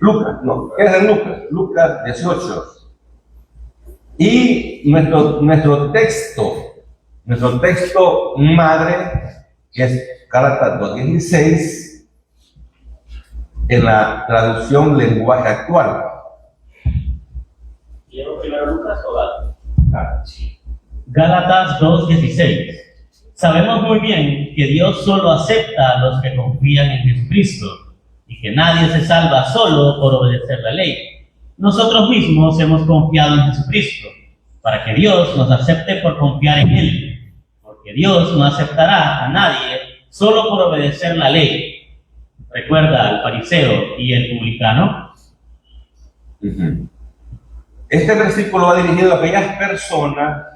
Lucas, no, es de Lucas, Lucas 18. Y nuestro texto madre, que es Gálatas 2:16, en la traducción lenguaje actual. ¿Quiero primero Lucas o Gálatas? Gálatas 2:16. Sabemos muy bien que Dios solo acepta a los que confían en Jesucristo y que nadie se salva solo por obedecer la ley. Nosotros mismos hemos confiado en Jesucristo para que Dios nos acepte por confiar en Él, porque Dios no aceptará a nadie solo por obedecer la ley. Recuerda al fariseo y el publicano. Este versículo va dirigido a aquellas personas.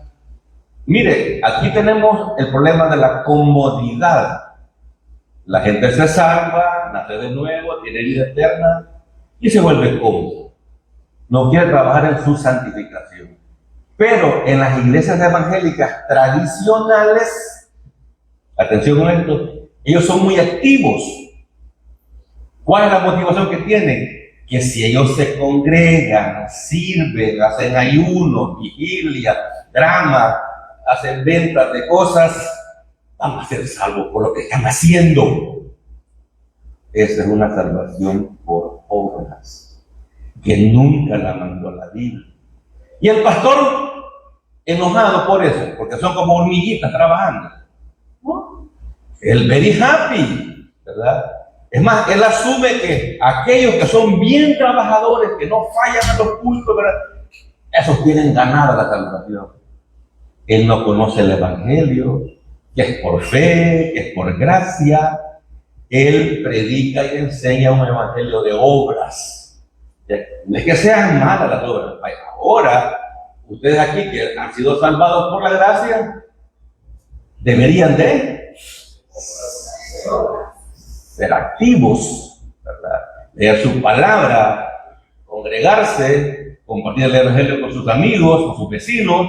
Mire, aquí tenemos el problema de la comodidad. La gente se salva, nace de nuevo, tiene vida eterna y se vuelve cómodo. No quiere trabajar en su santificación. Pero en las iglesias evangélicas tradicionales, atención con esto, ellos son muy activos. ¿Cuál es la motivación que tienen? Que si ellos se congregan, sirven, hacen ayunos, vigilia, drama, hacen ventas de cosas, van a ser salvos por lo que están haciendo. Esa es una salvación por obras, que nunca la mandó la Biblia. Y el pastor, enojado por eso, porque son como hormiguitas trabajando. Él very happy, ¿verdad? Es más, él asume que aquellos que son bien trabajadores, que no fallan a los cultos, ¿verdad? Esos tienen ganada la salvación. Él no conoce el evangelio, que es por fe, que es por gracia. Él predica y enseña un evangelio de obras. No es que sean malas las obras. Ahora, ustedes aquí que han sido salvados por la gracia, deberían de ser activos, ¿verdad? Leer su palabra, congregarse, compartir el evangelio con sus amigos, con sus vecinos.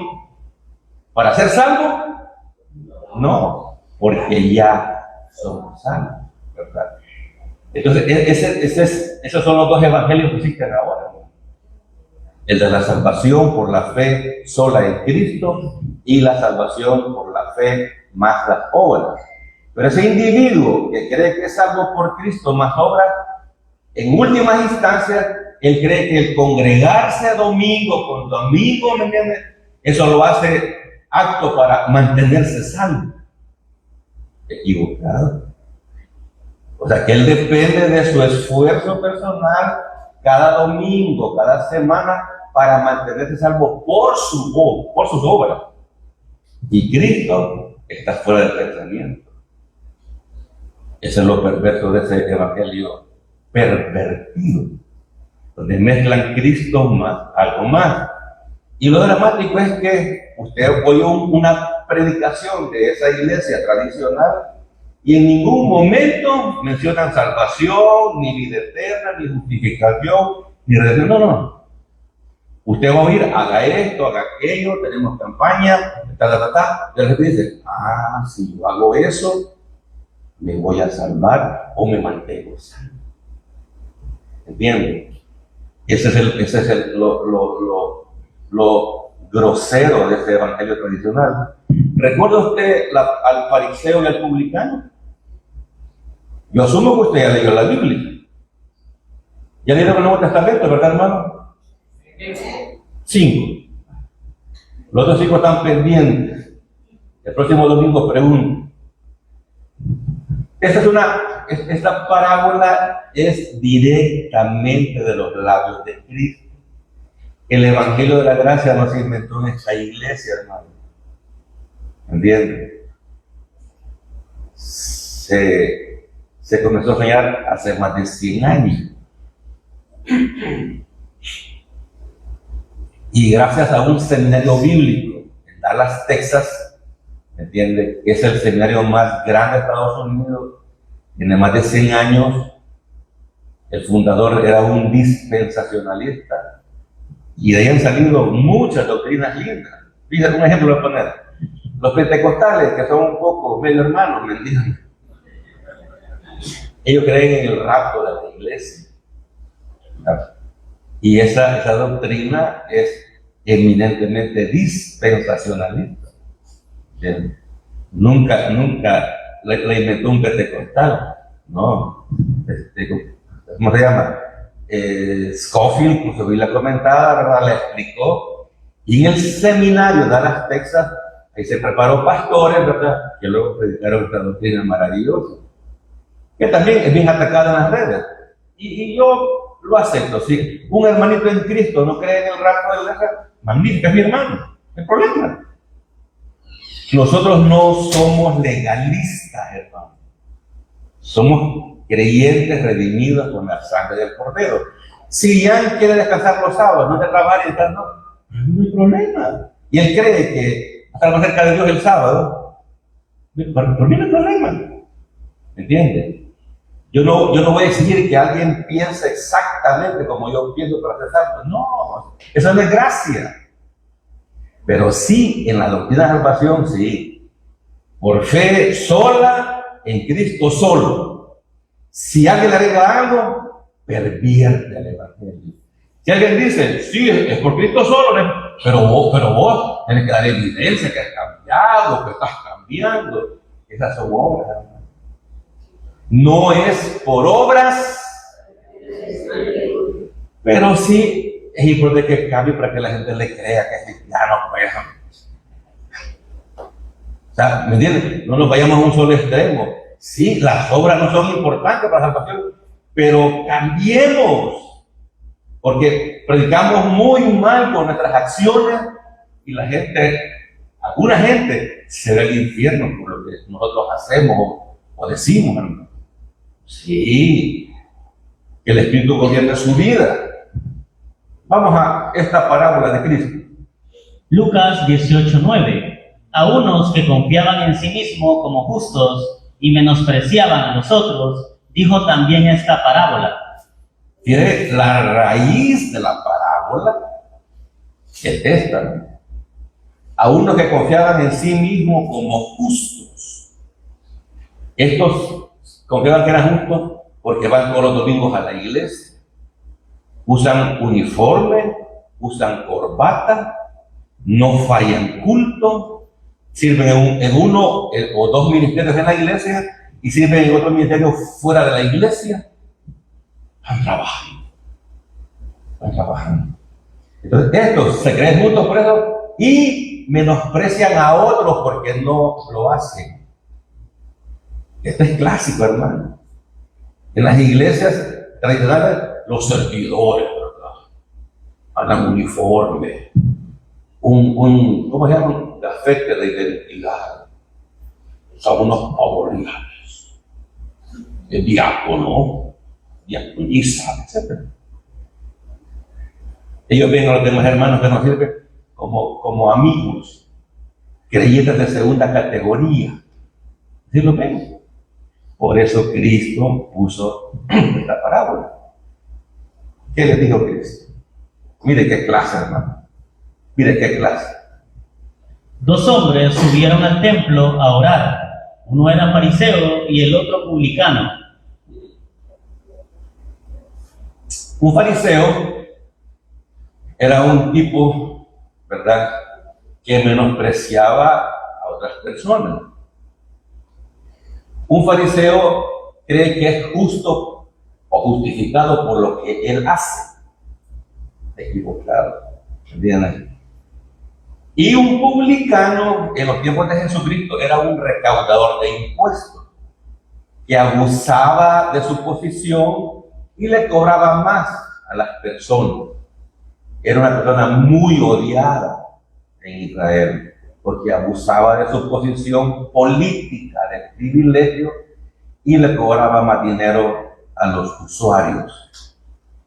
¿Para ser salvos? No, porque ya somos salvos, ¿verdad? Entonces, esos son los dos evangelios que existen ahora, ¿no? El de la salvación por la fe sola en Cristo y la salvación por la fe más las obras. Pero ese individuo que cree que es salvo por Cristo más obras, en últimas instancias, él cree que el congregarse domingo con tu amigo, ¿me entiendes? Eso lo hace acto para mantenerse salvo. Equivocado. O sea, que él depende de su esfuerzo personal cada domingo, cada semana, para mantenerse salvo por sus obras. Y Cristo está fuera del pensamiento. Eso es lo perverso de ese evangelio pervertido, donde mezclan Cristo más algo más. Y lo dramático es que usted oyó una predicación de esa iglesia tradicional y en ningún momento mencionan salvación, ni vida eterna, ni justificación, ni redención. No. Usted va a oír, haga esto, haga aquello, tenemos campaña, Y la gente dice, si yo hago eso, me voy a salvar o me mantengo salvo. ¿Entienden? Ese es lo grosero de este evangelio tradicional. ¿Recuerda usted al fariseo y al publicano? Yo asumo que usted ya leyó la Biblia. ¿Ya leyeron el Nuevo Testamento, verdad, hermano? 5. Los otros 5 están pendientes. El próximo domingo pregunto. Esta parábola es directamente de los labios de Cristo. El evangelio de la gracia no se inventó en esta iglesia, hermano. ¿Entienden? Se comenzó a enseñar hace más de 100 años. Y gracias a un seminario bíblico en Dallas, Texas, ¿entiende? Es el seminario más grande de Estados Unidos. Tiene más de 100 años. El fundador era un dispensacionalista. Y de ahí han salido muchas doctrinas lindas. Fíjate, un ejemplo voy a poner. Los pentecostales, que son un poco medio hermanos, ¿me entienden? Ellos creen en el rapto de la iglesia. Y esa doctrina es eminentemente dispensacionalista. Bien. Nunca la inventó un pentecostal, ¿no? ¿Cómo se llama? Scofield, con su Biblia comentada, ¿verdad? La explicó. Y en el seminario de Dallas, Texas, ahí se preparó pastores, ¿verdad? Que luego predicaron esta doctrina maravillosa, que también es bien atacada en las redes. Y yo lo acepto, sí. Un hermanito en Cristo no cree en el rapto de la iglesia, magnífico, es mi hermano, no hay problema. Nosotros no somos legalistas, hermano. Somos creyentes redimidos con la sangre del Cordero. Si Ian quiere descansar los sábados, no te trabajar y estar, no hay problema. Y él cree que estar más cerca de Dios el sábado, por mí no hay problema. ¿Me entiendes? Yo no voy a exigir que alguien piense exactamente como yo pienso para ser santo. No, eso no es gracia. Pero sí, en la doctrina de salvación, sí. Por fe sola, en Cristo solo. Si alguien le agrega algo, pervierte el evangelio. Si alguien dice, sí, es por Cristo solo, pero vos tenés que dar evidencia que has cambiado, que estás cambiando. Esas son obras, hermano. No es por obras, pero sí es importante que cambie para que la gente le crea que es cristiano, pues. O sea, ¿me entiendes? No nos vayamos a un solo extremo. Sí, las obras no son importantes para la salvación, pero cambiemos, porque predicamos muy mal con nuestras acciones y la gente, alguna gente, se ve al infierno por lo que nosotros hacemos o decimos, hermano. Sí, que el Espíritu gobierne su vida. Vamos a esta parábola de Cristo. Lucas 18:9. A unos que confiaban en sí mismos como justos y menospreciaban a los otros, dijo también esta parábola. Tiene la raíz de la parábola, es esta, ¿no? A unos que confiaban en sí mismos como justos. Estos confiaban que eran justos porque van todos los domingos a la iglesia, usan uniforme, usan corbata, no fallan culto, sirven en uno o dos ministerios en la iglesia y sirven en otro ministerio fuera de la iglesia. Van trabajando. Entonces estos se creen justos por eso y menosprecian a otros porque no lo hacen. Esto es clásico, hermano. En las iglesias tradicionales, los servidores, ¿verdad? Andan uniforme, ¿cómo se llama? Un gafete de identidad. Son unos pavones. El diácono, diaconisa, etc. Ellos ven a los demás hermanos que nos sirven como amigos, creyentes de segunda categoría. ¿Sí lo ven? Por eso Cristo puso esta parábola. ¿Qué le dijo Cristo? Mire qué clase, hermano. Mire qué clase. Dos hombres subieron al templo a orar. Uno era fariseo y el otro publicano. Un fariseo era un tipo, ¿verdad?, que menospreciaba a otras personas. Un fariseo cree que es justo o justificado por lo que él hace. Equivocado. ¿Entienden? Y un publicano en los tiempos de Jesucristo era un recaudador de impuestos que abusaba de su posición y le cobraba más a las personas. Era una persona muy odiada en Israel porque abusaba de su posición política, de privilegio, y le cobraba más dinero a los usuarios.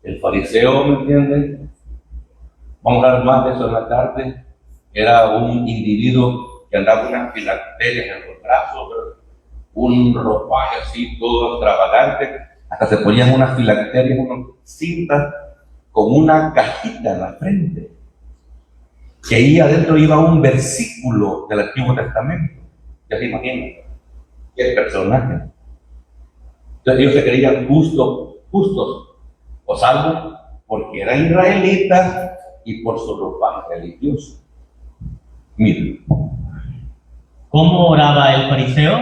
El fariseo, ¿me entienden? Vamos a hablar más de eso en la tarde. Era un individuo que andaba unas filacterias en los brazos, un ropaje así todo extravagante, hasta se ponían unas filacterias, unas cintas con una cajita en la frente, que ahí adentro iba un versículo del Antiguo Testamento. Ya se imaginan qué personaje. Entonces ellos se creían justos o salvos porque era israelita y por su ropaje religioso. Miren, ¿Cómo oraba el fariseo?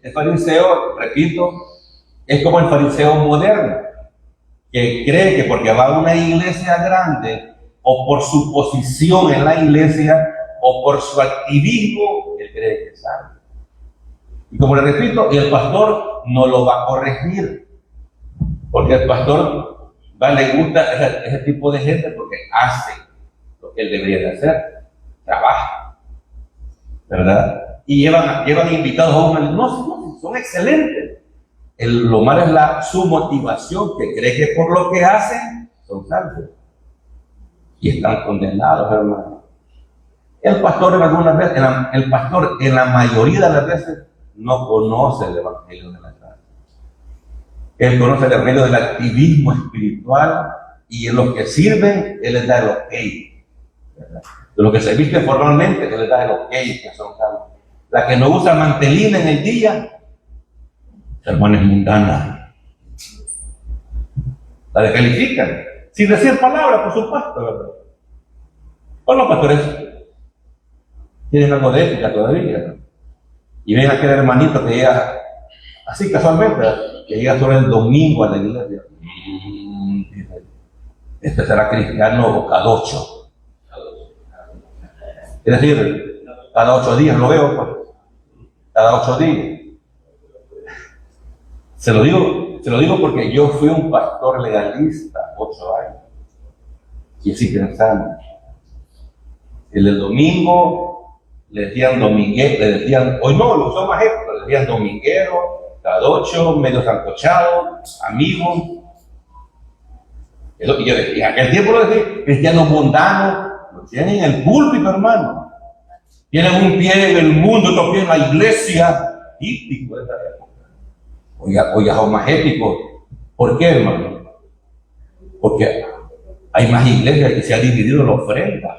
el fariseo, repito, es como el fariseo moderno, que cree que porque va a una iglesia grande, o por su posición en la iglesia, o por su activismo, él cree que sabe. Y como le repito, el pastor no lo va a corregir, porque el pastor le gusta ese tipo de gente porque hace lo que él debería de hacer, trabaja, ¿verdad? Y llevan invitados a uno, no, son excelentes. Lo malo es su motivación, que cree que por lo que hacen son salvos. Y están condenados, hermano. El pastor en la mayoría de las veces no conoce el evangelio de la gracia. Él conoce el evangelio del activismo espiritual y en los que sirven, él les da el ok. ¿Verdad? De los que se visten formalmente, él les da el ok, que son salvos. La que no usa mantelina en el día, hermana, es mundana. La descalifican, sin decir palabra, por supuesto, ¿verdad? Pues los pastores tienen algo de ética todavía, ¿no? Y ven a aquel hermanito que llega, así casualmente, que llega solo el domingo a la iglesia. Este será cristiano o cada 8. Es decir, cada 8 días lo veo, pues. Cada 8 días. Se lo digo porque yo fui un pastor legalista 8 años. Y así pensando. El del domingo le decían dominguero, hoy no, lo usó más esto, le decían dominguero, cada 8, medio sancochado, amigo. Y yo decía, en aquel tiempo lo decía, cristianos mundanos, lo tienen en el púlpito, hermano. Tienen un pie en el mundo, otro pie en la iglesia, típico de esa época. Oiga, son más éticos. ¿Por qué, hermano? Porque hay más iglesias que se ha dividido la ofrenda.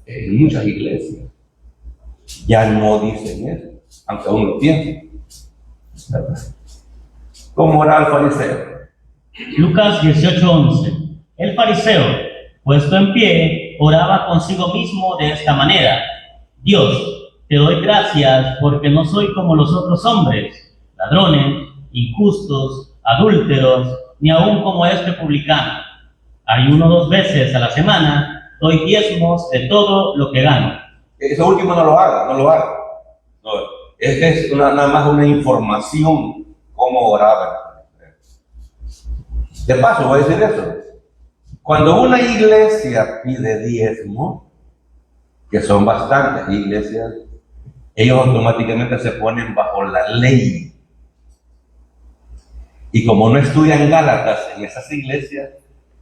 En muchas iglesias ya no dicen eso, aunque aún lo piensen. ¿Cómo era el fariseo? Lucas 18:11. El fariseo, puesto en pie, oraba consigo mismo de esta manera: Dios, te doy gracias porque no soy como los otros hombres, ladrones, injustos, adúlteros, ni aun como este publicano. Ayuno 2 veces a la semana, doy diezmos de todo lo que gano. Eso último no lo haga. No, es nada más una información cómo oraba. De paso voy a decir eso. Cuando una iglesia pide diezmo, que son bastantes iglesias, ellos automáticamente se ponen bajo la ley. Y como no estudian Gálatas en esas iglesias,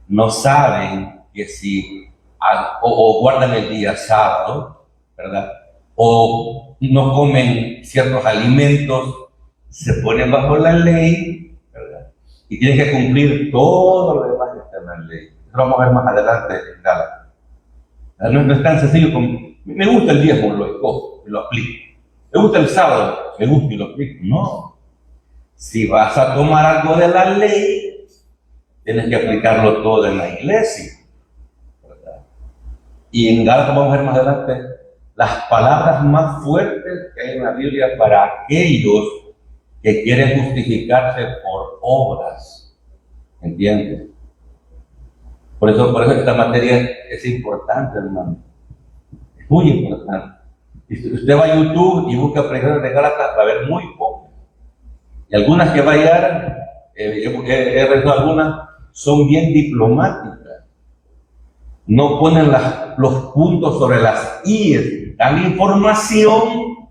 no saben que si o guardan el día sábado, ¿verdad? O no comen ciertos alimentos, se ponen bajo la ley, ¿verdad? Y tienen que cumplir todo lo demás que está en la ley. Eso lo vamos a ver más adelante en Gálatas. No es tan sencillo como, me gusta el diezmo, lo escojo y lo aplico. Me gusta el sábado, me gusta y lo aplico. No. Si vas a tomar algo de la ley, tienes que aplicarlo todo en la iglesia. Y en Gálatas vamos a ver más adelante las palabras más fuertes que hay en la Biblia para aquellos que quieren justificarse por obras. ¿Entiendes? Por eso esta materia es importante, hermano. Es muy importante. Si usted va a YouTube y busca predicadores de Gálatas, va a ver muy poco. Y algunas que va a llegar, he revisado algunas, son bien diplomáticas. No ponen los puntos sobre las íes, dan información,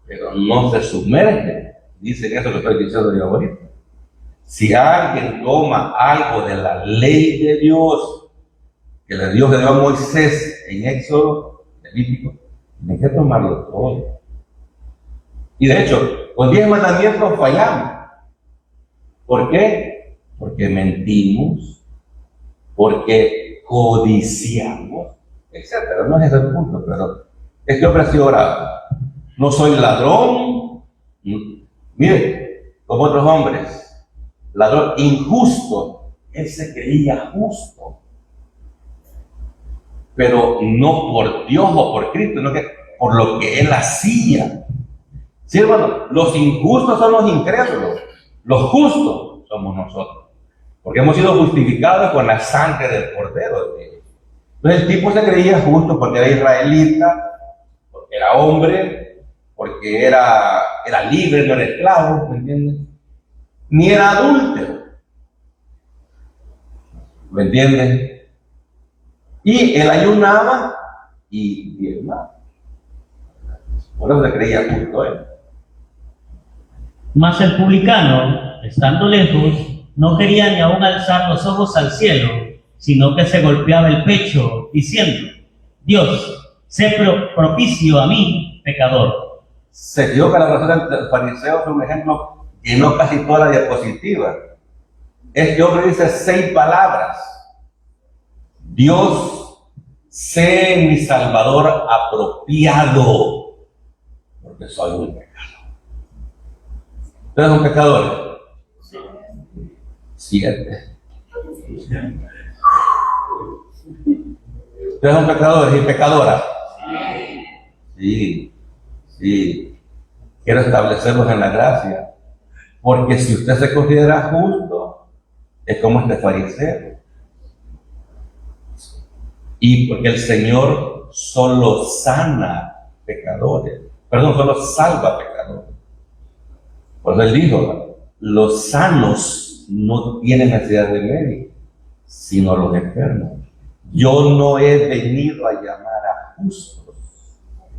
pero no se sumergen. Dicen eso que estoy diciendo yo ahorita. Si alguien toma algo de la ley de Dios, que Dios le dio a Moisés en Éxodo, Levítico, tiene que tomarlo todo. Y de hecho, con 10 mandamientos fallamos. ¿Por qué? Porque mentimos, porque codiciamos, etcétera. No es ese el punto, pero este hombre ha sido orado. No soy ladrón, mire, como otros hombres, ladrón injusto, Él se creía justo. Pero no por Dios o por Cristo, sino que por lo que él hacía. Sí, hermano, los injustos son los incrédulos, los justos somos nosotros, porque hemos sido justificados con la sangre del Cordero de Dios. Entonces el tipo se creía justo porque era israelita, porque era hombre, porque era libre, no era esclavo, ¿me entiendes? Ni era adúltero, ¿me entiendes? Y él ayunaba y diezmaba. Por eso se creía justo él. Mas el publicano, estando lejos, no quería ni aún alzar los ojos al cielo, sino que se golpeaba el pecho, diciendo: Dios, sé propicio a mí, pecador. Se dio que la oración del fariseo fue un ejemplo, llenó casi toda la diapositiva. Este hombre dice 6 palabras. Dios, sé mi Salvador apropiado, porque soy un pecador. ¿Ustedes son pecadores? 7. ¿Ustedes son pecadores y pecadoras? Sí. Quiero establecerlos en la gracia. Porque si usted se considera justo, es como este fariseo. Y porque el Señor solo sana pecadores. Perdón, solo salva pecadores. Por eso él dijo, los sanos no tienen necesidad de médico, sino los enfermos. Yo no he venido a llamar a justos,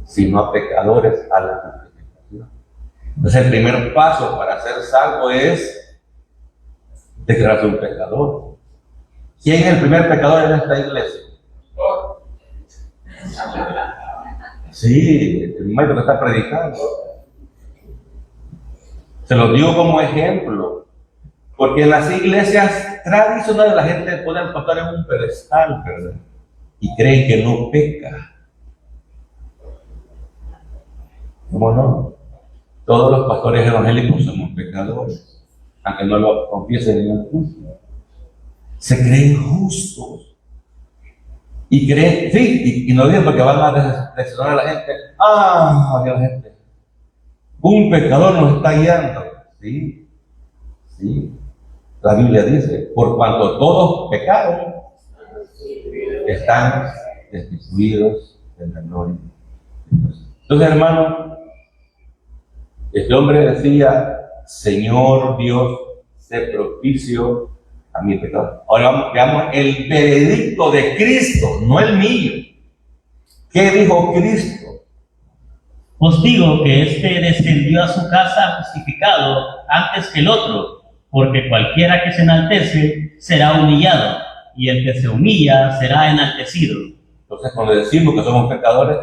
sino a pecadores a la justificación. Entonces el primer paso para ser salvo es declararse un pecador. ¿Quién es el primer pecador en esta iglesia? Sí, el maestro que está predicando. Se lo digo como ejemplo, porque en las iglesias tradicionales la gente pone al pastor en un pedestal, ¿verdad? Y creen que no peca. ¿Cómo no? Todos los pastores evangélicos somos pecadores, aunque no lo confiesen en el juicio. Se creen justos. Y creen, sí, y no digan porque van a decepcionar a la gente. La gente. Un pecador nos está guiando. Sí. La Biblia dice, por cuanto todos pecaron, están destituidos de la gloria. Entonces, hermano, este hombre decía, Señor Dios, sé propicio a mi pecado. Ahora veamos el veredicto de Cristo, no el mío. ¿Qué dijo Cristo? Os digo que éste descendió a su casa justificado antes que el otro, porque cualquiera que se enaltece será humillado, y el que se humilla será enaltecido. Entonces, cuando decimos que somos pecadores,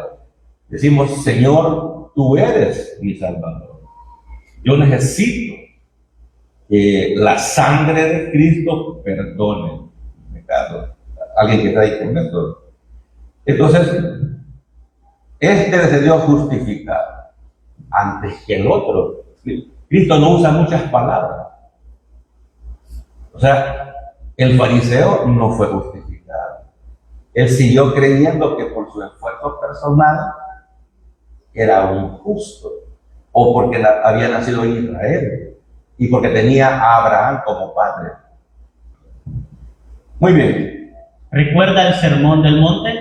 decimos, Señor, tú eres mi Salvador. Yo necesito que la sangre de Cristo perdone mi pecado. Alguien que está ahí con esto. Entonces, este descendió justificado antes que el otro. Cristo no usa muchas palabras. O sea, el fariseo no fue justificado. Él siguió creyendo que por su esfuerzo personal era un justo, o porque había nacido en Israel y porque tenía a Abraham como padre. Muy bien. ¿Recuerda el sermón del monte?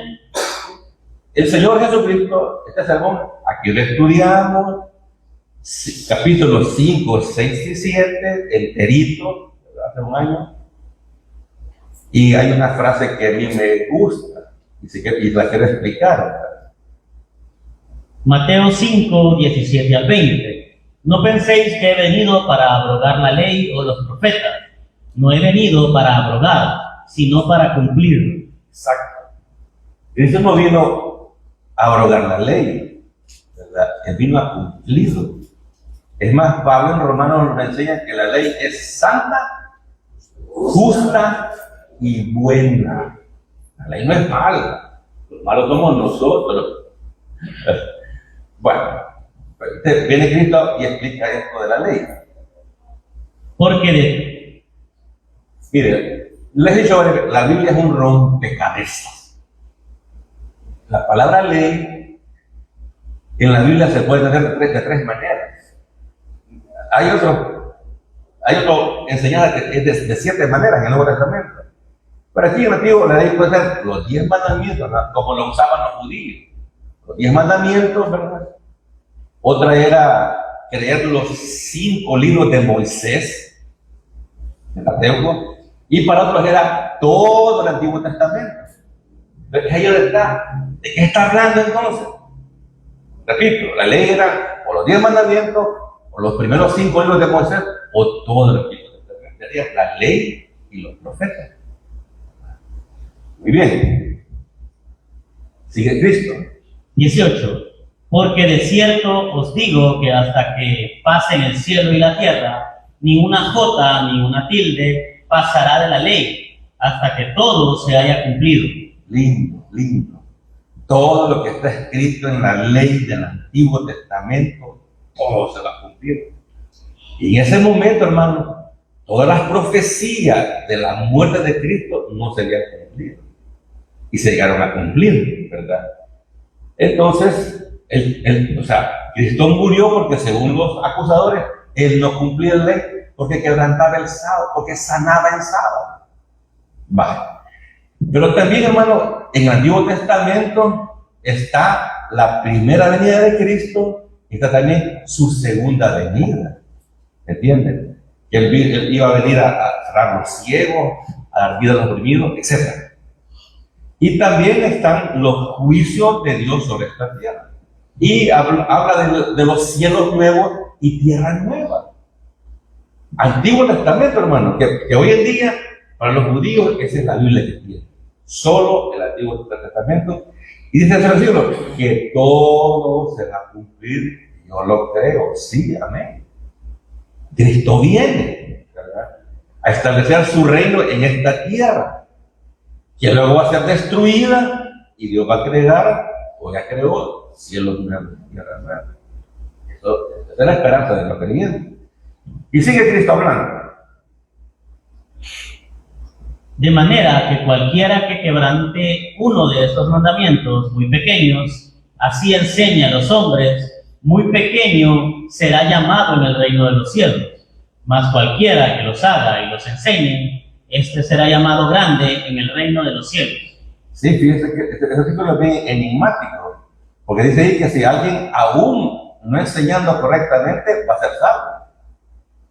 El Señor Jesucristo, este sermón, aquí lo estudiamos, capítulos 5, 6 y 7, enterito, hace un año. Y hay una frase que a mí me gusta y la quiero explicar. Mateo 5, 17 al 20. No penséis que he venido para abrogar la ley o los profetas. No he venido para abrogar, sino para cumplir. Exacto. Cristo no vino a abrogar la ley, ¿verdad? Él vino a cumplirlo. Es más, Pablo en Romanos nos enseña que la ley es santa, justa y buena. La ley no es mala, los malos somos nosotros. Bueno, viene Cristo y explica esto de la ley. Porque mire, Les he dicho, la Biblia es un rompecabezas. La palabra ley en la Biblia se puede entender de tres maneras. Hay otro enseñanza que es de 7 maneras en el Nuevo Testamento. Pero aquí en el Antiguo la ley puede ser los 10 mandamientos, ¿no? Como lo usaban los judíos. Los 10 mandamientos, ¿verdad? Otra era creer los 5 libros de Moisés, el Pentateuco, y para otros era todo el Antiguo Testamento. Entonces, ahí está. ¿De qué está hablando entonces? Repito, la ley era o los 10 mandamientos, o los primeros 5 libros de Moisés, o todo el Antiguo Testamento. Sería la ley y los profetas. Muy bien. Sigue Cristo. 18. Porque de cierto os digo que hasta que pasen el cielo y la tierra, ni una jota ni una tilde pasará de la ley, hasta que todo se haya cumplido. Lindo, lindo. Todo lo que está escrito en la ley del Antiguo Testamento, todo se va a cumplir. Y en ese momento, hermano, todas las profecías de la muerte de Cristo no se habían cumplido. Y se llegaron a cumplir, ¿verdad? Entonces, Cristo murió porque según los acusadores, Él no cumplía la ley, porque quebrantaba el sábado, porque sanaba el sábado. Vale. Pero también, hermano, en el Antiguo Testamento está la primera venida de Cristo, y está también su segunda venida. ¿Entienden? Que él iba a venir a cerrar los ciegos, a dar vida a los dormidos, etc. Y también están los juicios de Dios sobre esta tierra. Y habla de los cielos nuevos y tierra nueva. Antiguo Testamento, hermano, que hoy en día, para los judíos, esa es la Biblia que tiene. Solo el Antiguo Testamento. Y dice el versículo que todo se va a cumplir. Yo lo creo, sí, amén. Cristo viene, ¿verdad?, a establecer su reino en esta tierra, que luego va a ser destruida y Dios va a crear, o ya creó, cielos nuevos y tierra nueva. Esa es la esperanza de los creyentes. Y sigue Cristo hablando. De manera que cualquiera que quebrante uno de estos mandamientos muy pequeños, así enseña a los hombres, muy pequeño será llamado en el reino de los cielos. Mas cualquiera que los haga y los enseñe, este será llamado grande en el reino de los cielos. Sí, fíjense que este artículo es bien enigmático, porque dice ahí que si alguien aún no enseñando correctamente va a ser salvo,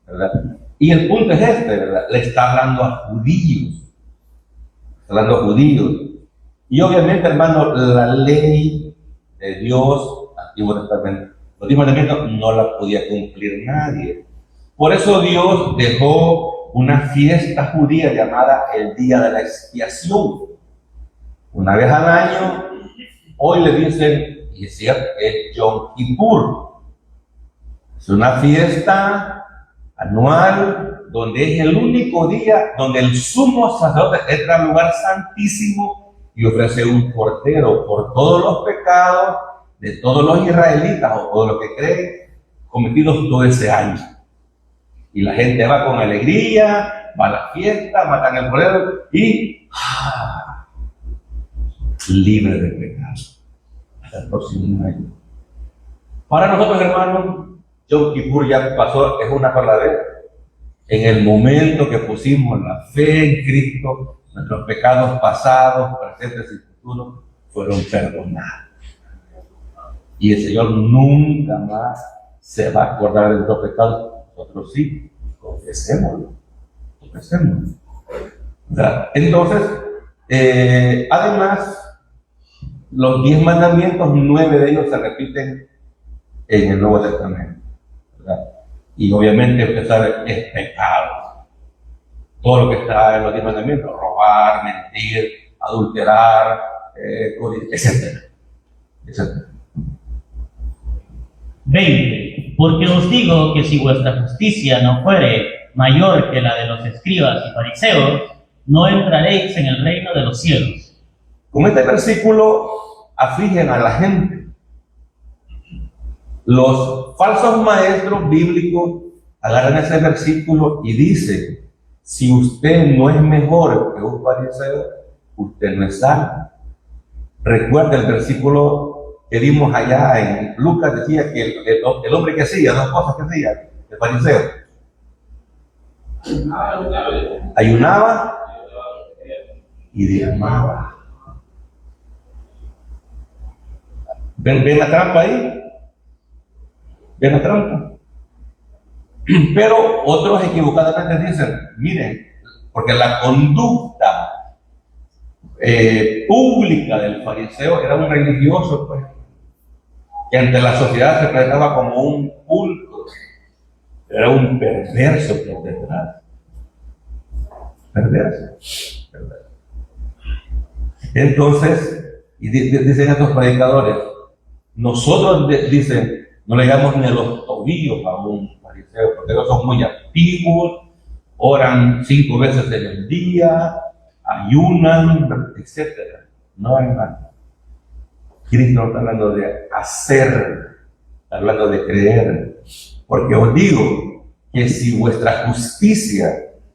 ¿verdad? Y el punto es este, ¿verdad? Le está hablando a judíos. Está hablando a judíos. Y obviamente, hermano, la ley de Dios, Antiguo Testamento, los 10 mandamientos no la podía cumplir nadie. Por eso Dios dejó una fiesta judía llamada el Día de la Expiación. Una vez al año, hoy le dicen, y es cierto, es Yom Kippur. Es una fiesta anual donde es el único día donde el sumo sacerdote entra al lugar santísimo y ofrece un cordero por todos los pecados de todos los israelitas o de los que creen cometidos todo ese año. Y la gente va con alegría, va a la fiesta, matan el cordero y libre de pecado hasta el próximo año. Para nosotros, hermanos, Yom Kippur ya pasó, es una sola vez. En el momento que pusimos la fe en Cristo, nuestros pecados pasados, presentes y futuros fueron perdonados. Y el Señor nunca más se va a acordar de nuestros pecados. Nosotros sí, confesémoslo. Entonces, además, los 10 mandamientos, 9 de ellos se repiten en el Nuevo Testamento, ¿verdad? Y obviamente usted sabe, es pecado. Todo lo que está en los 10 mandamientos, robar, mentir, adulterar, etcétera. 20. Porque os digo que si vuestra justicia no fuere mayor que la de los escribas y fariseos, no entraréis en el reino de los cielos. Con este versículo afligen a la gente. Los falsos maestros bíblicos agarran ese versículo y dicen Si usted no es mejor que un fariseo, usted no es salvo. Recuerda el versículo que vimos allá en Lucas, decía que el hombre que hacía dos cosas que hacía, el fariseo. Ayunaba y diezmaba. ¿Ven la trampa ahí? ¿Ven la trampa? Pero otros equivocadamente dicen, miren, porque la conducta pública del fariseo era un religioso, pues, que ante la sociedad se presentaba como un pulcro, era un perverso por detrás. Perverso. Entonces, y dicen estos predicadores, nosotros, dicen, no le llegamos ni a los tobillos a un fariseo, porque ellos son muy activos, oran 5 veces en el día, ayunan, etc. No, hermano. Cristo no está hablando de hacer, está hablando de creer. Porque os digo que si vuestra justicia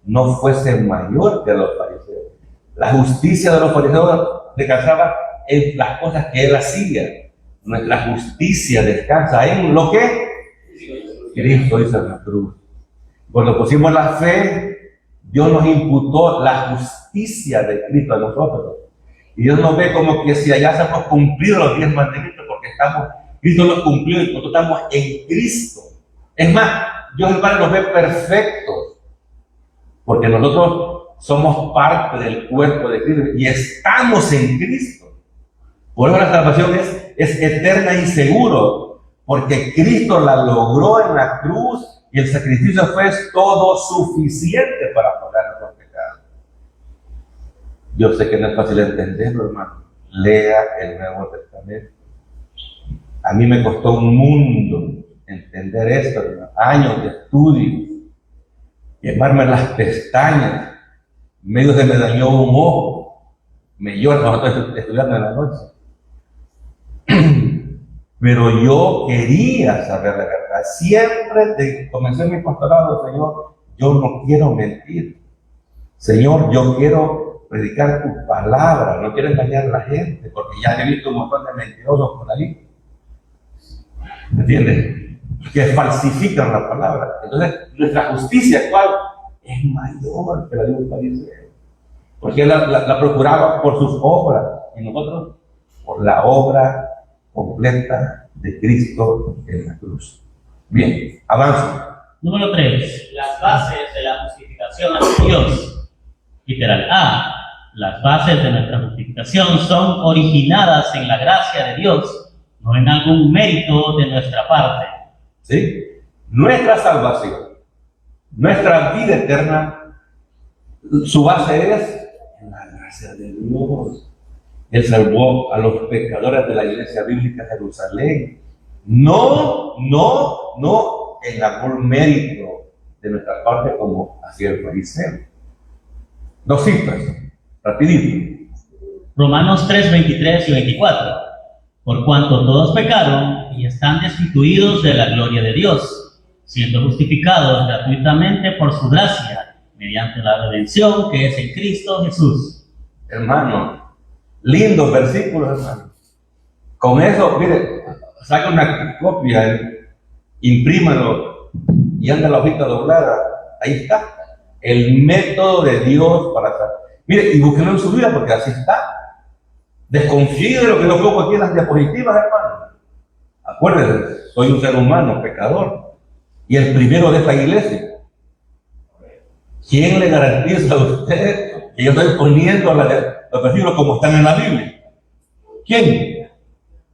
no fuese mayor que los fariseos, la justicia de los fariseos descansaba en las cosas que él hacía. Nuestra justicia descansa en lo que Cristo hizo en la cruz. Cuando pusimos la fe, Dios nos imputó la justicia de Cristo a nosotros. Y Dios nos ve como que si allá hemos cumplido los 10 mandamientos, porque Cristo los cumplió y nosotros estamos en Cristo. Es más, Dios el Padre nos ve perfectos, porque nosotros somos parte del cuerpo de Cristo y estamos en Cristo. Por eso la salvación es eterna y seguro, porque Cristo la logró en la cruz y el sacrificio fue todo suficiente para pagar nuestros pecados. Yo sé que no es fácil entenderlo, hermano. Lea el Nuevo Testamento. A mí me costó un mundo entender esto, hermano. Años de estudio, quemarme las pestañas, medio se me dañó un ojo, me llora cuando estoy estudiando en la noche. Pero yo quería saber la verdad. Siempre desde que comencé mi pastorado, Señor, yo no quiero mentir. Señor, yo quiero predicar tu palabra, no quiero engañar a la gente, porque ya he visto un montón de mentirosos por ahí. ¿Me entiendes? Que falsifican la palabra. Entonces, nuestra justicia actual es mayor que la de un fariseo, porque él la procuraba por sus obras y nosotros por la obra completa de Cristo en la cruz. Bien, avanzo. Número 3. Las bases de la justificación ante Dios. Literal A. Las bases de nuestra justificación son originadas en la gracia de Dios, no en algún mérito de nuestra parte. ¿Sí? Nuestra salvación, nuestra vida eterna, su base es en la gracia de Dios. Él salvó a los pecadores de la iglesia bíblica de Jerusalén. No en algún mérito de nuestra parte como hacía el fariseo. 2 citas, rapidito. Romanos 3, 23 y 24. Por cuanto todos pecaron y están destituidos de la gloria de Dios, siendo justificados gratuitamente por su gracia, mediante la redención que es en Cristo Jesús. Hermano, lindos versículos, hermano. Con eso, mire, saca una copia, imprímalo y anda la hojita doblada. Ahí está. El método de Dios para saber. Mire, y búsquenlo en su vida porque así está. Desconfíe de lo que yo pongo aquí en las diapositivas, hermano. Acuérdense, soy un ser humano, pecador. Y el primero de esta iglesia. ¿Quién le garantiza a usted que yo estoy poniendo los versículos como están en la Biblia? ¿Quién?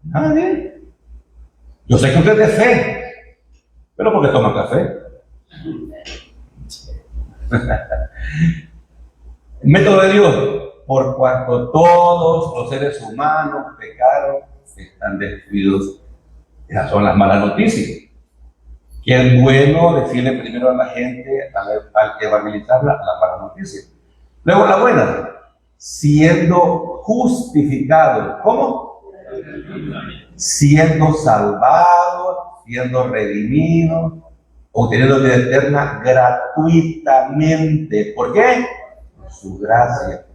Nadie. Yo sé que usted es de fe, pero ¿por qué toma café? El método de Dios, por cuanto todos los seres humanos pecaron, están destruidos. Esas son las malas noticias. Que es bueno decirle primero a la gente, al evangelizarla, la mala noticia. Luego la buena, siendo justificado. ¿Cómo? Siendo salvado, siendo redimido, obteniendo vida eterna gratuitamente. ¿Por qué? Por su gracia.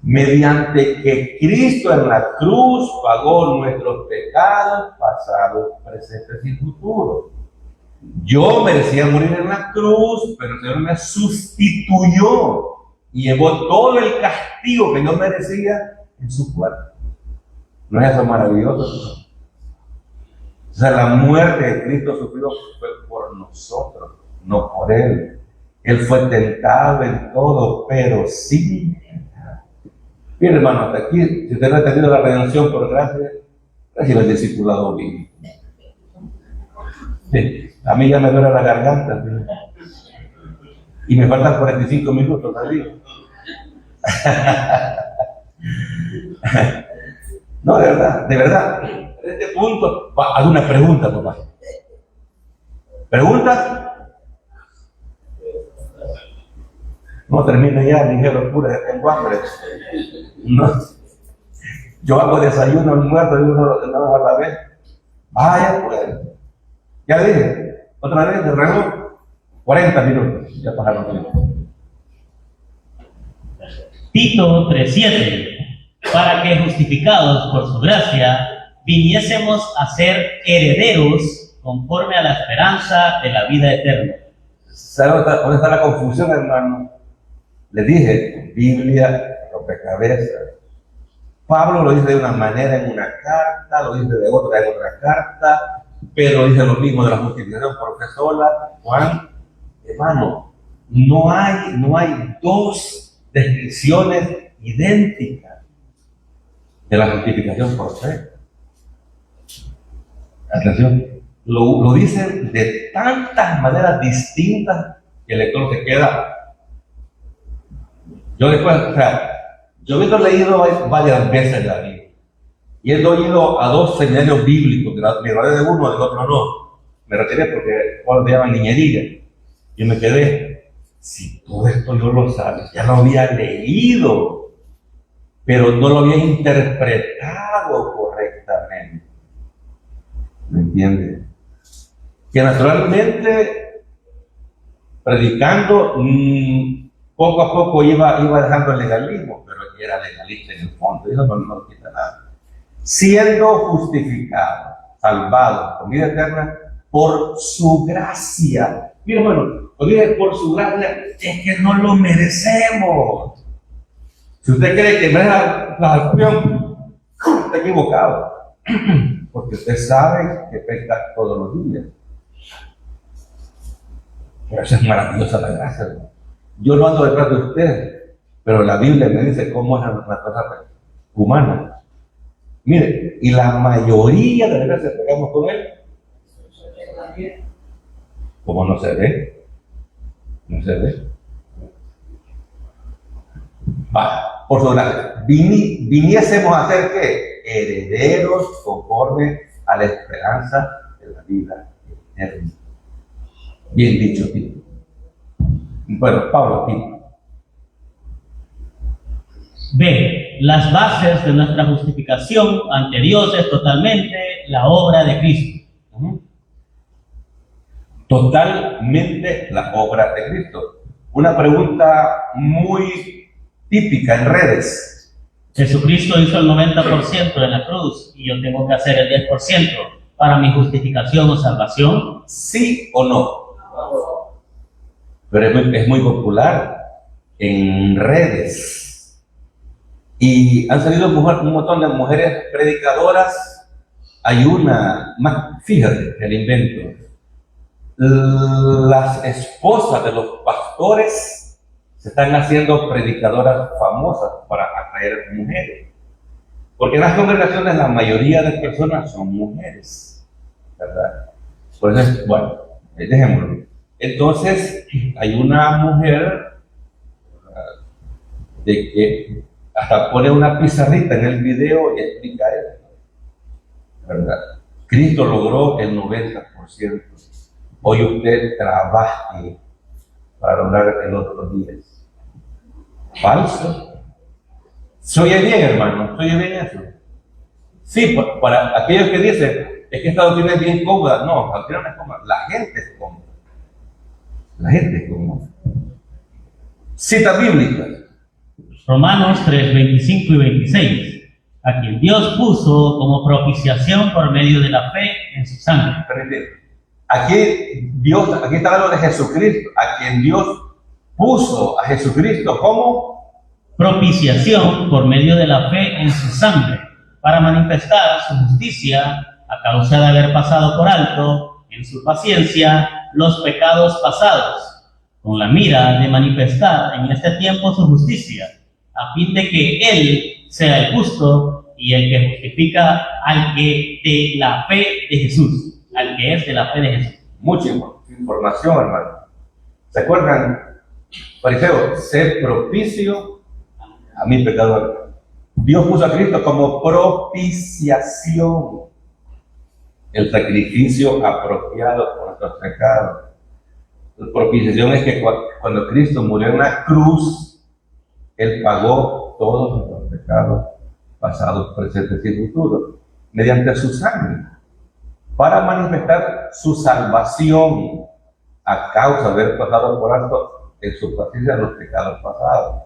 Mediante que Cristo en la cruz pagó nuestros pecados pasados, presentes y futuros. Yo merecía morir en la cruz, pero el Señor me sustituyó y llevó todo el castigo que yo merecía en su cuerpo. ¿No es eso maravilloso? O sea, la muerte que Cristo sufrió fue por nosotros, no por Él. Él fue tentado en todo, pero sin pecado. Bien, hermano, hasta aquí, si usted no ha tenido la redención por gracia, recibe el discipulado bíblico. Sí, a mí ya me duele la garganta, ¿sí? Y me faltan 45 minutos todavía. No, de verdad. En este punto, haz una pregunta, papá. ¿Preguntas? No termine ya, ligero, pura, tengo hambre. No. Yo hago desayuno, almuerzo y no a la vez. Vaya, pues. Ya dije, otra vez el reloj, 40 minutos. Ya pasaron tiempo. Tito 3:7, para que justificados por su gracia viniésemos a ser herederos conforme a la esperanza de la vida eterna. ¿Sabe dónde está la confusión, hermano? Le dije, Biblia, rompecabezas. Pablo lo dice de una manera en una carta, lo dice de otra en otra carta, pero dice lo mismo de la justificación por fe sola. Juan, hermano, no hay dos descripciones idénticas de la justificación por fe. Atención, lo dicen de tantas maneras distintas que el lector se queda. Yo después, yo he leído varias veces la Biblia y he oído a dos seminarios bíblicos, me retiré de uno, del otro no. Me retiré porque cuando me llaman niñería. Yo me quedé, si todo esto yo lo sabía, ya lo había leído, pero no lo había interpretado correctamente. ¿Me entiendes? Que naturalmente, predicando, poco a poco iba dejando el legalismo, pero era legalista en el fondo, y eso no quita nada. Siendo justificado, salvado con vida eterna por su gracia. Mira, hermano, lo dije por su gracia, es que no lo merecemos. Si usted cree que merece la salvación, está equivocado. Porque usted sabe que peca todos los días. Pero eso es maravillosa la gracia, hermano. Yo no ando detrás de usted, pero la Biblia me dice cómo es la cosa humana. Mire, y la mayoría de las veces pegamos con él, como no se ve, por su gracia, viniésemos a ser ¿qué? Herederos conforme a la esperanza de la vida eterna. Bien dicho, Tito. Bueno, Pablo, Tito. B. Las bases de nuestra justificación ante Dios es totalmente la obra de Cristo. Totalmente la obra de Cristo. Una pregunta muy típica en redes. Jesucristo hizo el 90% en la cruz y yo tengo que hacer el 10% para mi justificación o salvación. ¿Sí o no? Pero es muy popular en redes. Y han salido un montón de mujeres predicadoras. Hay una, más, fíjate el invento. Las esposas de los pastores se están haciendo predicadoras famosas para atraer mujeres. Porque en las congregaciones la mayoría de personas son mujeres, ¿verdad? Por eso, bueno, dejémoslo. Entonces, hay una mujer de que hasta pone una pizarrita en el video y explica eso, ¿verdad? Cristo logró el 90%. Hoy usted trabaje para lograr el otro 10%. Falso. ¿Se oye bien, hermano? ¿Se oye bien eso? Sí, para aquellos que dicen, es que esta doctrina es bien cómoda. No, la doctrina no es cómoda, la gente es cómoda. La gente es cómoda. Citas bíblicas. Romanos 3, 25 y 26. A quien Dios puso como propiciación por medio de la fe en su sangre. Aquí está hablando de Jesucristo, a quien Dios puso a Jesucristo como Propiciación por medio de la fe en su sangre, para manifestar su justicia a causa de haber pasado por alto en su paciencia los pecados pasados, con la mira de manifestar en este tiempo su justicia, a fin de que Él sea el justo y el que justifica al que de la fe de Jesús, al que es de la fe de Jesús. mucha información, hermano. ¿Se acuerdan? Fariseo, ser propicio a mi pecador. Dios puso a Cristo como propiciación, el sacrificio apropiado por nuestros pecados. La propiciación es que cuando Cristo murió en la cruz, Él pagó todos nuestros pecados, pasados, presentes y futuros, mediante su sangre, para manifestar su salvación a causa de haber pasado por alto en su paciencia los pecados pasados.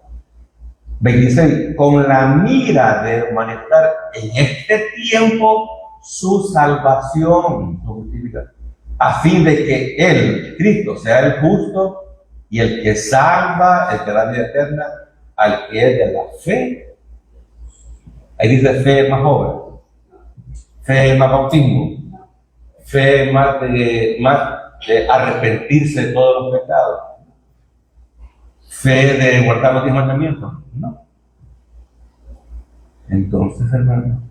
26. Con la mira de manifestar en este tiempo su salvación, su justificación, a fin de que Él, Cristo, sea el justo y el que salva, el que da vida eterna, al que es de la fe. Ahí dice fe más obra, fe más bautismo, fe más de arrepentirse de todos los pecados, fe de guardar los 10 mandamientos. No. Entonces, hermano,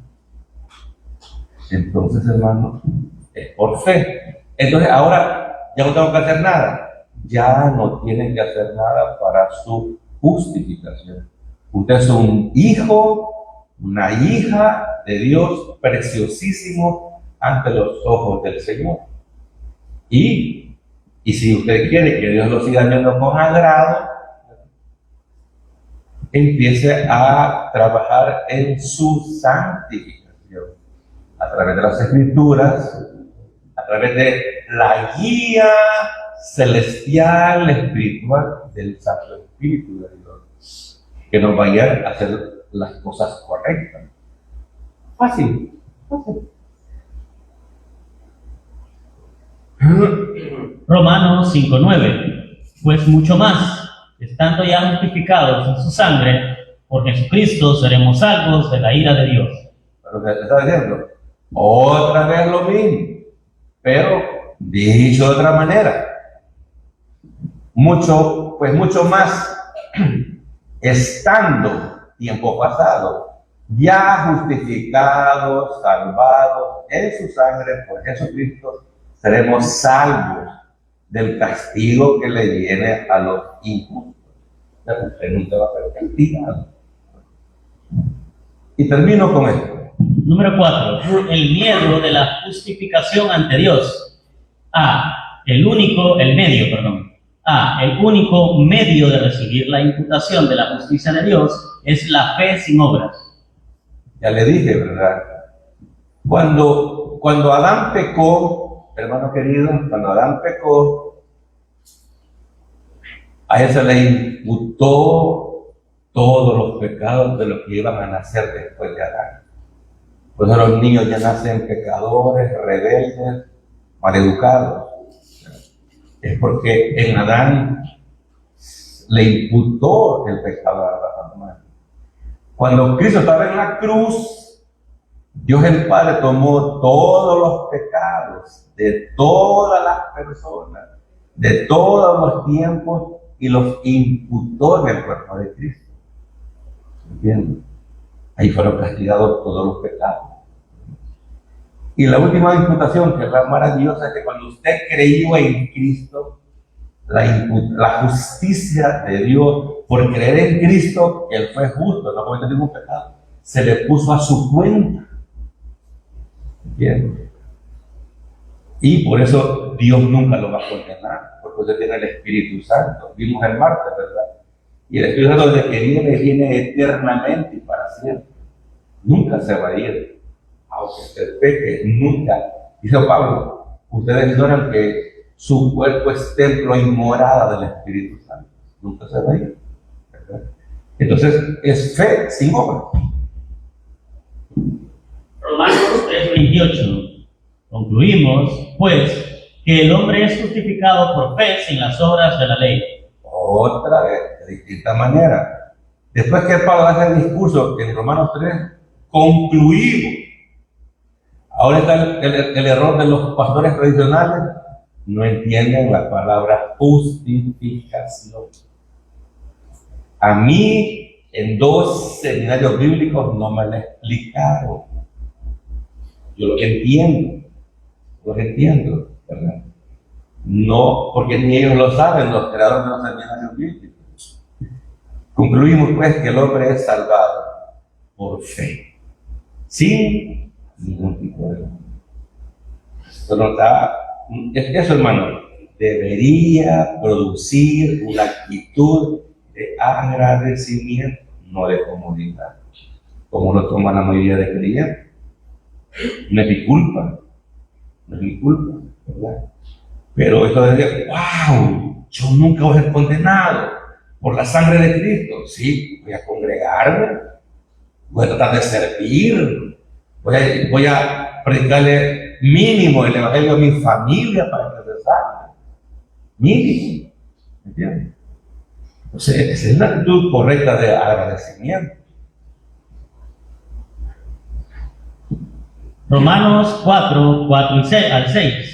es por fe. Entonces, ahora ya no tengo que hacer nada. Ya no tienen que hacer nada para su justificación. Usted es un hijo, una hija de Dios preciosísimo ante los ojos del Señor. Y si usted quiere que Dios lo siga viendo con agrado, empiece a trabajar en su santificación a través de las Escrituras, a través de la guía celestial, espiritual del Santo Espíritu de Dios, que nos va a guiar a hacer las cosas correctas. Fácil. Romanos 5:9. Pues mucho más, estando ya justificados en su sangre, por Jesucristo seremos salvos de la ira de Dios. Lo que está diciendo, otra vez lo mismo, pero dicho de otra manera. Mucho más, estando tiempo pasado, ya justificados, salvados en su sangre por Jesucristo, seremos salvos del castigo que le viene a los injustos. Usted nunca va a ser castigado. Y termino con esto. Número 4. El miedo de la justificación ante Dios. El único medio de recibir la imputación de la justicia de Dios es la fe sin obras. Ya le dije, ¿verdad? Cuando Adán pecó, hermano querido, a él se le imputó todos los pecados de los que iban a nacer después de Adán. Por eso los niños ya nacen pecadores, rebeldes, maleducados. Es porque en Adán le imputó el pecado a Adán. Cuando Cristo estaba en la cruz, Dios el Padre tomó todos los pecados de todas las personas, de todos los tiempos, y los imputó en el cuerpo de Cristo. ¿Entienden? Ahí fueron castigados todos los pecados. Y la última imputación, que es la maravillosa, es que cuando usted creyó en Cristo, la justicia de Dios, por creer en Cristo, que Él fue justo, no cometió ningún pecado, se le puso a su cuenta. ¿Entienden? Y por eso Dios nunca lo va a condenar, porque usted tiene el Espíritu Santo. Vimos el martes, ¿verdad? Y el Espíritu Santo desde que viene eternamente y para siempre. Nunca se va a ir. Aunque usted peque, nunca Dice Pablo, ustedes ignoran que su cuerpo es templo y morada del Espíritu Santo. Nunca se va a ir, ¿verdad? Entonces, es fe sin obra. Romanos 3:28. Concluimos, pues, que el hombre es justificado por fe sin las obras de la ley. Otra vez, de distinta manera. Después que Pablo hace el discurso en Romanos 3, concluimos. Ahora está el error de los pastores tradicionales. No entienden la palabra justificación. A mí, en 2 seminarios bíblicos, no me lo explicaron. Yo lo entiendo, ¿verdad? No, porque ni ellos lo saben, los creadores de los seminarios bíblicos. Concluimos pues que el hombre es salvado por fe, sin ningún tipo de... Eso, hermano, debería producir una actitud de agradecimiento, no de comodidad, como lo toma la mayoría de creyentes. No es mi culpa, ¿verdad? Pero eso de decir, wow, yo nunca voy a ser condenado por la sangre de Cristo. Sí, voy a congregarme, voy a tratar de servir, voy a predicarle mínimo el evangelio a mi familia para que se salve. Mínimo, ¿entiendes? Entonces, esa es la actitud correcta de agradecimiento. Romanos 4:4-6.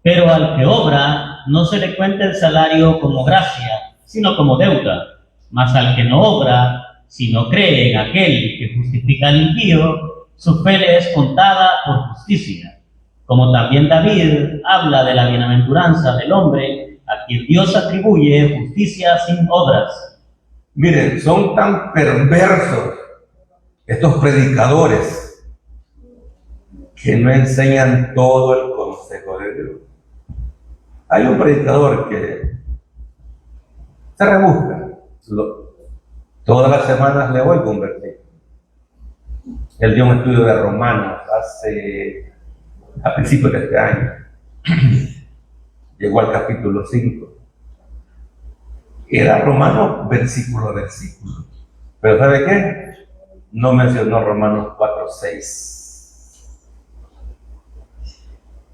Pero al que obra, no se le cuenta el salario como gracia, sino como deuda. Mas al que no obra, sino cree en aquel que justifica al impío, su fe le es contada por justicia. Como también David habla de la bienaventuranza del hombre a quien Dios atribuye justicia sin obras. Miren, son tan perversos estos predicadores que no enseñan todo el consejo de Dios. Hay un predicador que se rebusca. Todas las semanas le oigo un versículo. Él dio un estudio de Romanos a principios de este año. Llegó al capítulo 5. Era Romanos versículo a versículo. Pero ¿sabe qué? No mencionó Romanos 4:6.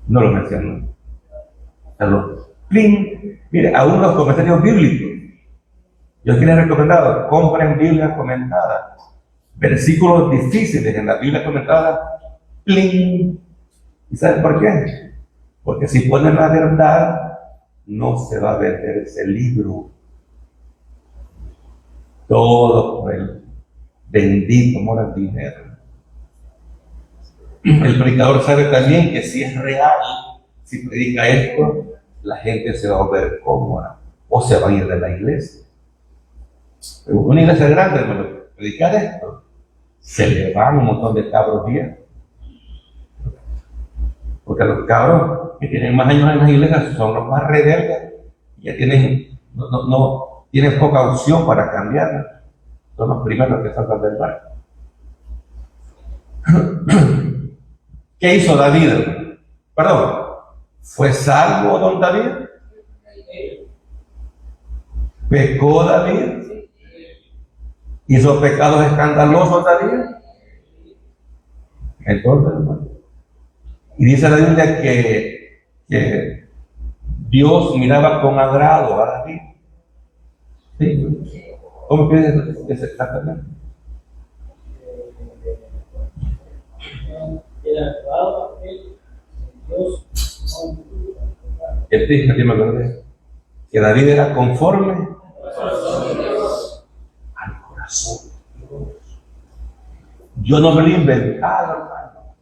No lo mencionó. Mire, aún los comentarios bíblicos. Yo aquí les he recomendado, compren Biblia comentada. Versículos difíciles en la Biblia comentada. ¡Pling! ¿Y saben por qué? Porque si ponen la verdad, no se va a vender ese libro. Todo por el bendito amor al dinero. El predicador sabe también que si es real, si predica esto, la gente se va a ver cómoda o se va a ir de la iglesia. Pero una iglesia grande, hermano, predicar esto, se le van un montón de cabros viejos. Porque los cabros que tienen más años en las iglesias son los más rebeldes, ya no tienen poca opción para cambiar. Son los primeros que saltan del barco. ¿Qué hizo David? Perdón, ¿fue salvo don David? ¿Pecó David? ¿Hizo pecados escandalosos David? Entonces, hermano, y dice la Biblia que Dios miraba con agrado a David. ¿Sí? ¿Cómo que es exactamente? El texto que me acordé, que David era conforme al corazón de Dios. Yo no me lo he inventado, hermano.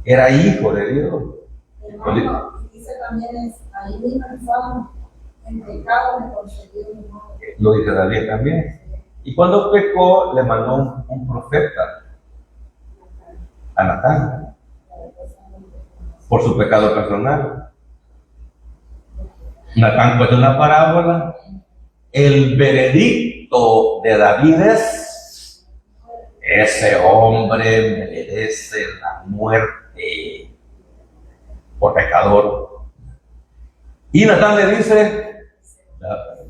Era hijo de Dios. Hermano, dice también ahí mismo en Salmo, en pecado me concedió mi madre. Lo dice David también. Y cuando pecó, le mandó un profeta a Natán por su pecado personal. Natán cuenta una parábola. El veredicto de David es: ese hombre merece la muerte. por pecador. Y Natán le dice,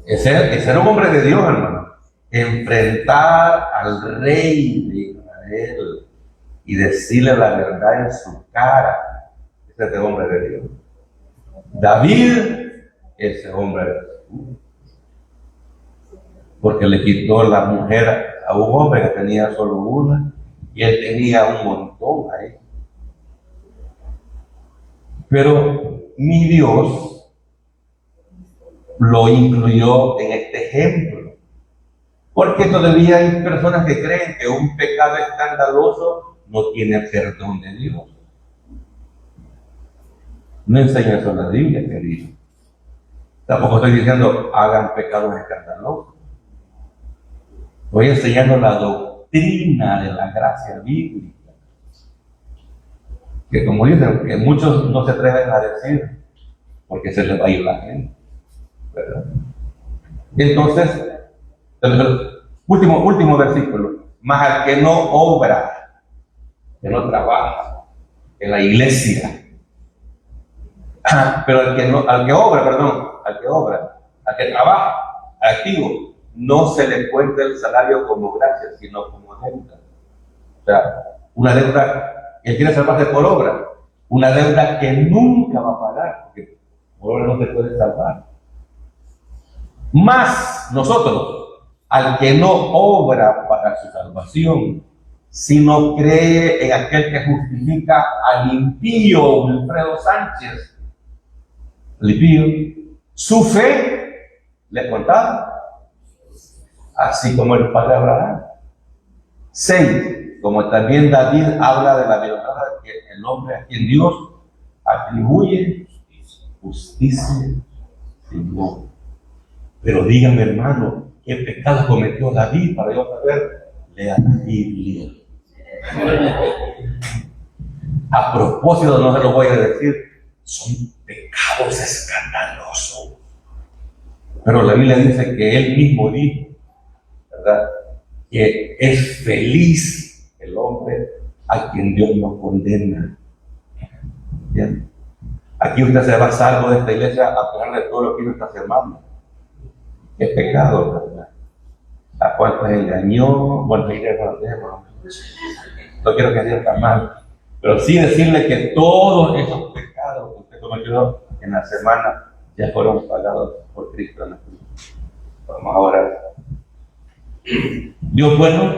ese era un hombre de Dios, hermano, enfrentar al rey de Israel y decirle la verdad en su cara. Ese es el hombre de Dios. David, ese hombre de Dios. Porque le quitó la mujer a un hombre que tenía solo una y él tenía un montón ahí. Pero mi Dios lo incluyó en este ejemplo. Porque todavía hay personas que creen que un pecado escandaloso no tiene perdón de Dios. No enseña eso la Biblia, querido. Tampoco estoy diciendo hagan pecados escandalosos. Estoy enseñando la doctrina de la gracia bíblica. Que como dicen, que muchos no se atreven a decir, porque se les va a ir la gente, ¿verdad? Entonces, último versículo. Mas al que no obra, que no trabaja en la iglesia, pero al que trabaja, activo, no se le cuenta el salario como gracia, sino como deuda. O sea, una deuda que quiere salvarse por obra, una deuda que nunca va a pagar, porque por obra no se puede salvar. Más nosotros, al que no obra para su salvación, sino cree en aquel que justifica al impío, Wilfredo Sánchez, el impío, su fe le contaba, así como el padre Abraham. 6. Como también David habla de la verdad que el hombre a quien Dios atribuye justicia sin nombre. Pero dígame, hermano, ¿qué pecado cometió David para yo saber? Lea la Biblia. A propósito, no se lo voy a decir, son pecados escandalosos. Pero la Biblia dice que él mismo dijo, ¿verdad?, que es feliz el hombre a quien Dios no condena. ¿Bien? Aquí usted se va salvo de esta iglesia a pesar de todo lo que hizo esta semana. Es pecado, ¿verdad? A cuántos engañó, bueno, no quiero que diga mal, pero sí decirle que todos esos pecados que usted cometió en la semana ya fueron pagados por Cristo en la cruz. Vamos ahora. Dios bueno,